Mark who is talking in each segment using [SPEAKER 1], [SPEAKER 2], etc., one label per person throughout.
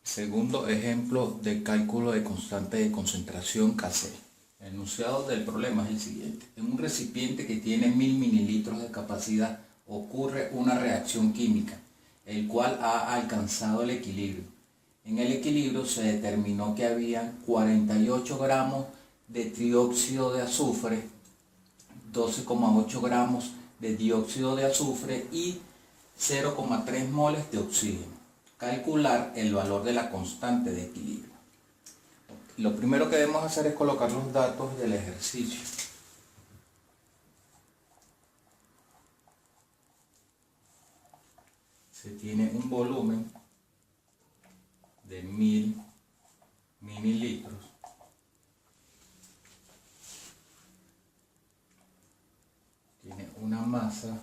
[SPEAKER 1] Segundo ejemplo de cálculo de constante de concentración Kc. El enunciado del problema es el siguiente. En un recipiente que tiene 1000 mililitros de capacidad ocurre una reacción química, el cual ha alcanzado el equilibrio. En el equilibrio se determinó que había 48 gramos de trióxido de azufre, 12,8 gramos de dióxido de azufre y 0,3 moles de oxígeno. Calcular el valor de la constante de equilibrio. Lo primero que debemos hacer es colocar los datos del ejercicio. Se tiene un volumen de 1000 mililitros. Tiene una masa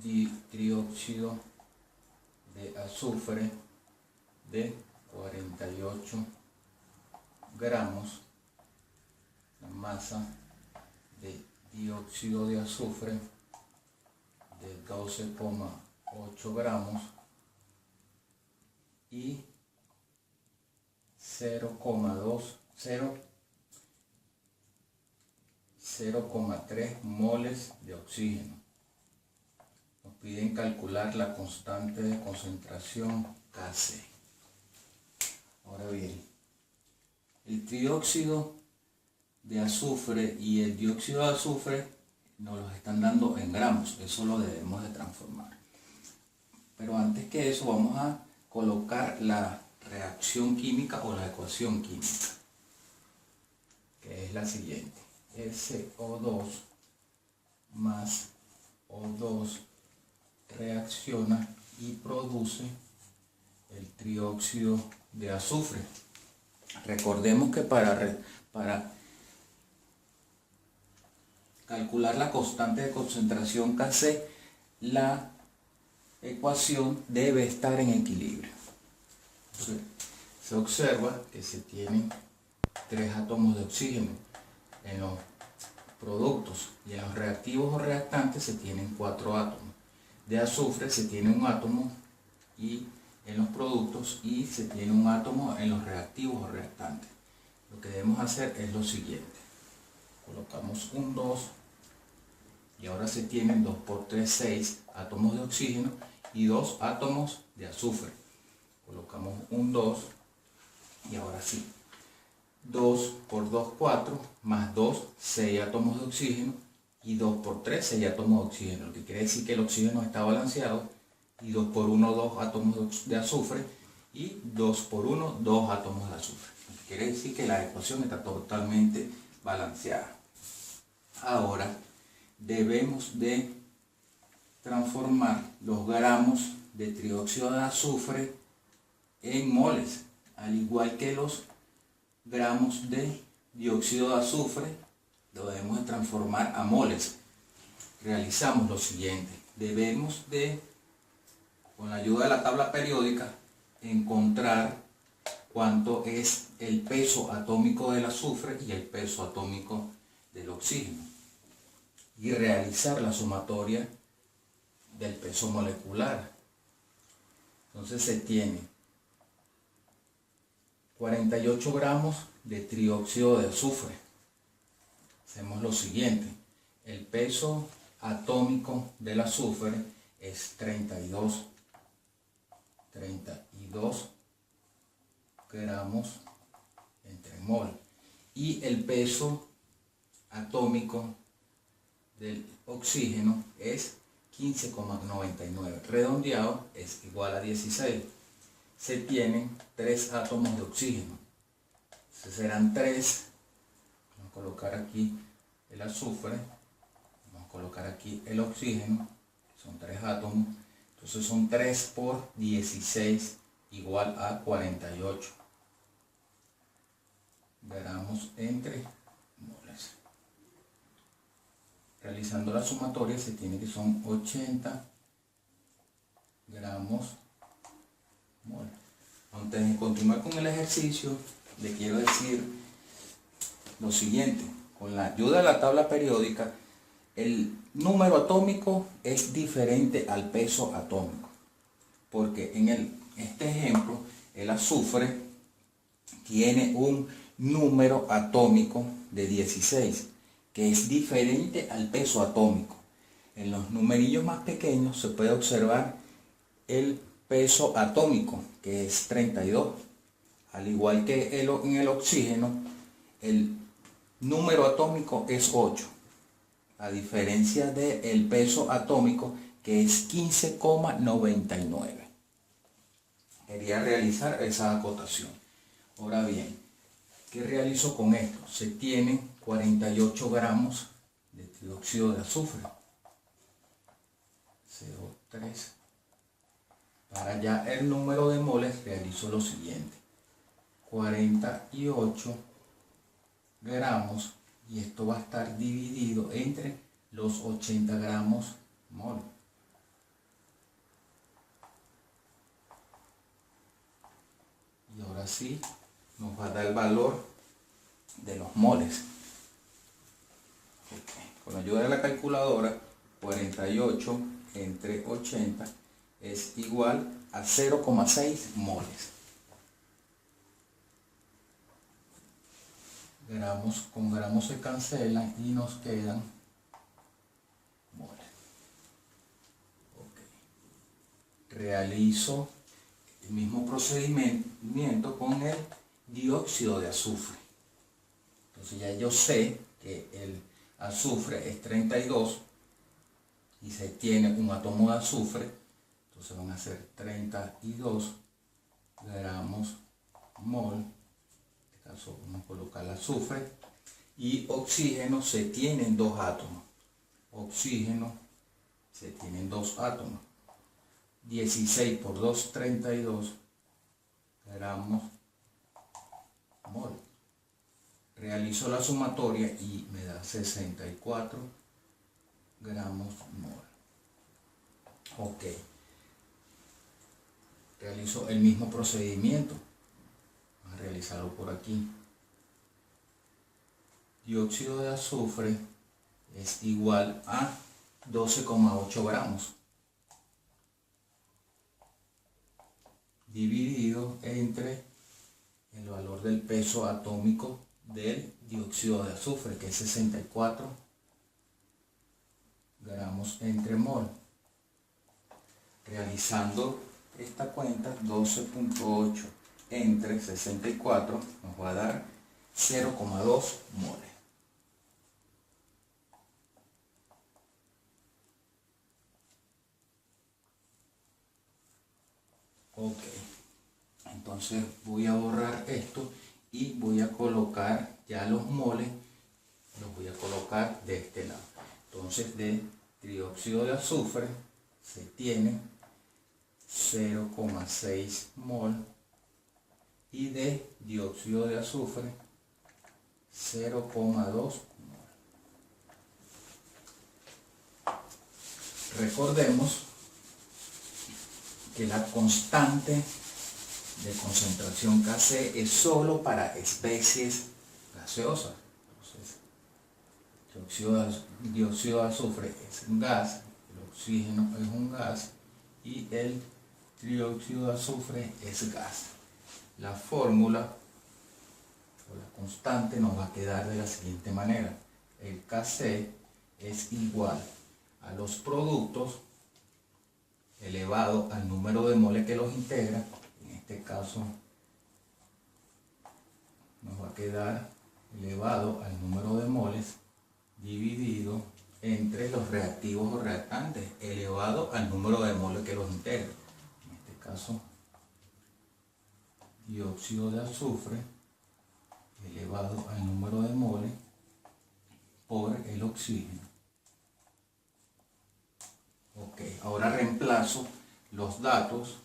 [SPEAKER 1] de trióxido de azufre de 48 gramos, la masa de dióxido de azufre de 12,8 gramos y 0,3 moles de oxígeno. Nos piden calcular la constante de concentración Kc. Ahora bien, el trióxido de azufre y el dióxido de azufre nos los están dando en gramos, eso lo debemos de transformar. Pero antes que eso vamos a colocar la reacción química o la ecuación química, que es la siguiente. SO2 más O2 reacciona y produce el trióxido de azufre. Recordemos que para calcular la constante de concentración Kc, la ecuación debe estar en equilibrio. Entonces, se observa que se tienen 3 átomos de oxígeno en los productos y en los reactivos o reactantes se tienen 4 átomos. De azufre se tiene un átomo y en los productos y se tiene un átomo en los reactivos o reactantes. Lo que debemos hacer es lo siguiente. Colocamos un 2 y ahora se tienen 2 por 3, 6 átomos de oxígeno y 2 átomos de azufre. Colocamos un 2 y ahora sí. 2 por 2, 4, más 2, 6 átomos de oxígeno y 2 por 3, 6 átomos de oxígeno, lo que quiere decir que el oxígeno está balanceado, y 2 por 1, 2 átomos de azufre y 2 por 1, 2 átomos de azufre, lo que quiere decir que la ecuación está totalmente balanceada. Ahora debemos de transformar los gramos de trióxido de azufre en moles, al igual que los gramos de dióxido de azufre lo debemos de transformar a moles. Realizamos lo siguiente: debemos de, con la ayuda de la tabla periódica, encontrar cuánto es el peso atómico del azufre y el peso atómico del oxígeno y realizar la sumatoria del peso molecular. Entonces se tiene 48 gramos de trióxido de azufre. Hacemos lo siguiente: el peso atómico del azufre es 32 gramos entre mol, y el peso atómico del oxígeno es 15,99, redondeado es igual a 16. Se tienen 3 átomos de oxígeno, entonces serán 3. Vamos a colocar aquí el azufre, vamos a colocar aquí el oxígeno, son 3 átomos, entonces son 3 por 16 igual a 48 gramos entre moles. Realizando la sumatoria se tiene que son 80 gramos mol. Antes de continuar con el ejercicio, le quiero decir lo siguiente: con la ayuda de la tabla periódica, el número atómico es diferente al peso atómico. porque en este ejemplo el azufre tiene un número atómico de 16, que es diferente al peso atómico. En los numerillos más pequeños se puede observar el peso atómico, que es 32. Al igual que en el oxígeno, el número atómico es 8, a diferencia del peso atómico, que es 15,99. Quería realizar esa acotación. Ahora bien, ¿qué realizo con esto? Se tienen 48 gramos de trióxido de azufre. CO3. Para ya el número de moles realizo lo siguiente. 48 gramos, y esto va a estar dividido entre los 80 gramos mol. Y ahora sí nos va a dar el valor de los moles. Con la ayuda de la calculadora, 48 entre 80 es igual a 0,6 moles. Gramos con gramos se cancelan y nos quedan moles. Realizo el mismo procedimiento con el dióxido de azufre. Entonces ya yo sé que el azufre es 32 y se tiene un átomo de azufre, entonces van a ser 32 gramos mol. En este caso vamos a colocar el azufre. Y oxígeno, se tienen dos átomos. Oxígeno, se tienen dos átomos. 16 por 2, 32 gramos mol. Realizo la sumatoria y me da 64 gramos mol. Ok. Realizo el mismo procedimiento. Vamos a realizarlo por aquí. Dióxido de azufre es igual a 12,8 gramos. Dividido entre el valor del peso atómico del dióxido de azufre, que es 64 gramos entre mol. Realizando esta cuenta, 12,8 entre 64 nos va a dar 0,2 moles. Ok, entonces voy a borrar esto y voy a colocar ya los moles, los voy a colocar de este lado. Entonces de trióxido de azufre se tiene 0,6 mol y de dióxido de azufre 0,2 mol. Recordemos que la constante de concentración Kc es solo para especies gaseosas. Entonces, dióxido de azufre es un gas, el oxígeno es un gas y el trióxido de azufre es gas. La fórmula o la constante nos va a quedar de la siguiente manera. El Kc es igual a los productos elevado al número de moles que los integra. En este caso nos va a quedar elevado al número de moles dividido entre los reactivos o reactantes elevado al número de moles que los integra. En este caso, dióxido de azufre elevado al número de moles por el oxígeno. Ok, ahora reemplazo los datos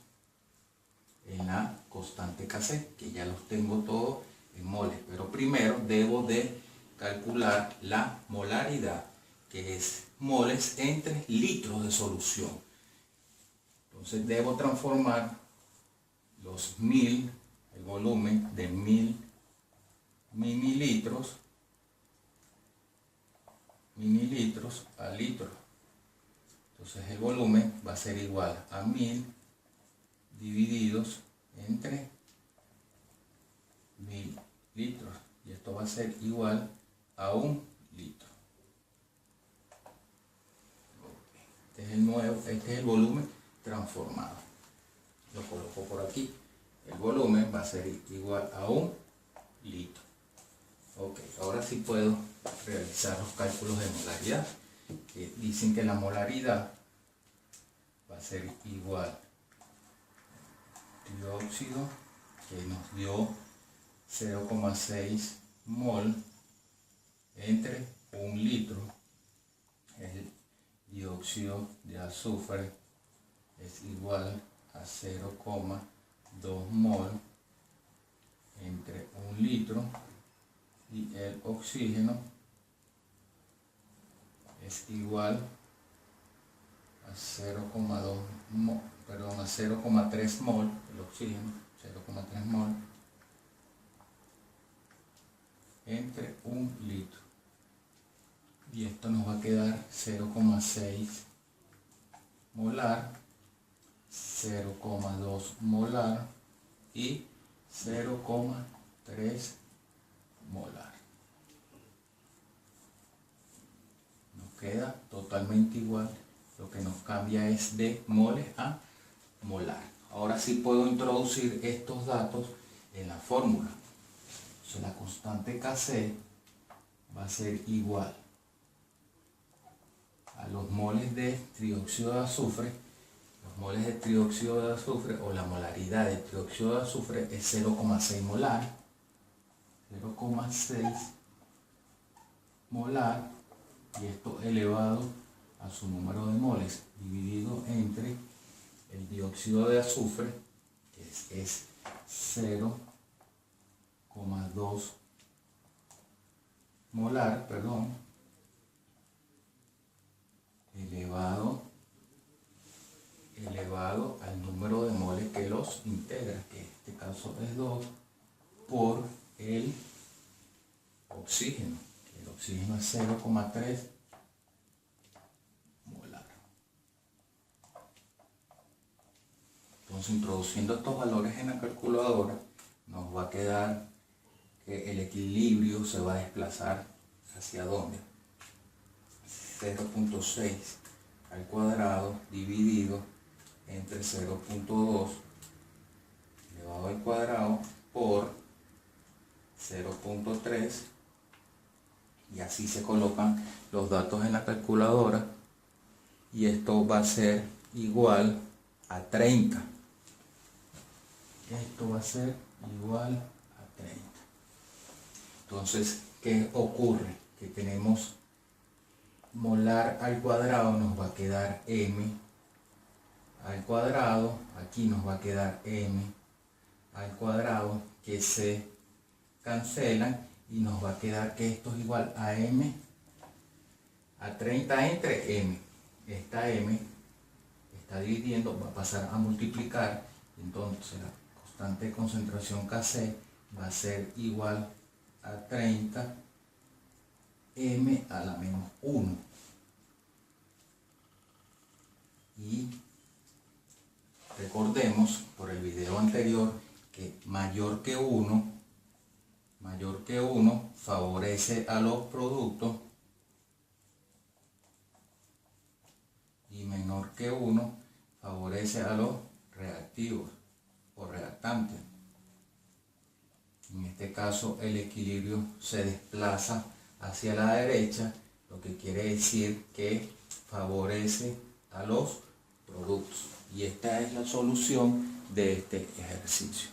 [SPEAKER 1] en la constante Kc, que ya los tengo todos en moles, pero primero debo de calcular la molaridad, que es moles entre litros de solución. Entonces debo transformar los 1000, el volumen de 1000 mililitros a litros. Entonces el volumen va a ser igual a 1000 divididos entre 1000 litros. Y esto va a ser igual a 1 litro. Este es el volumen transformado. Lo coloco por aquí. El volumen va a ser igual a 1 litro. Ok, ahora sí puedo realizar los cálculos de molaridad. Dicen que la molaridad va a ser igual a dióxido, que nos dio 0,6 mol entre 1 litro. El dióxido de azufre es igual a 0,2 mol entre 1 litro, y el oxígeno es igual a 0,2 mol, perdón, a 0,3 mol, el oxígeno 0,3 mol entre 1 litro, y esto nos va a quedar 0,6 molar, 0,2 molar y 0,3 molar. Nos queda totalmente igual, lo que nos cambia es de moles a molar. Ahora sí puedo introducir estos datos en la fórmula. Entonces, la constante Kc va a ser igual a los moles de trióxido de azufre. Los moles de trióxido de azufre, o la molaridad de trióxido de azufre, es 0,6 molar. 0,6 molar, y esto elevado a su número de moles dividido entre el dióxido de azufre, que es 0,2 molar, perdón, elevado al número de moles que los integra, que en este caso es 2, por el oxígeno. El oxígeno es 0,3 molar. Entonces, introduciendo estos valores en la calculadora, nos va a quedar que el equilibrio se va a desplazar hacia dónde. 0,6 al cuadrado dividido entre 0,2 elevado al cuadrado por 0,3, y así se colocan los datos en la calculadora, y esto va a ser igual a 30. Esto va a ser igual a 30. Entonces, ¿qué ocurre? Que tenemos molar al cuadrado, nos va a quedar m al cuadrado, aquí nos va a quedar m al cuadrado, que se cancelan, y nos va a quedar que esto es igual a m a 30 entre m. Esta m está dividiendo, va a pasar a multiplicar, entonces la constante de concentración Kc va a ser igual a 30 m a la menos 1. Y recordemos por el video anterior que mayor que 1 favorece a los productos, y menor que 1 favorece a los reactivos o reactantes. En este caso, el equilibrio se desplaza hacia la derecha, lo que quiere decir que favorece a los productos. Y esta es la solución de este ejercicio.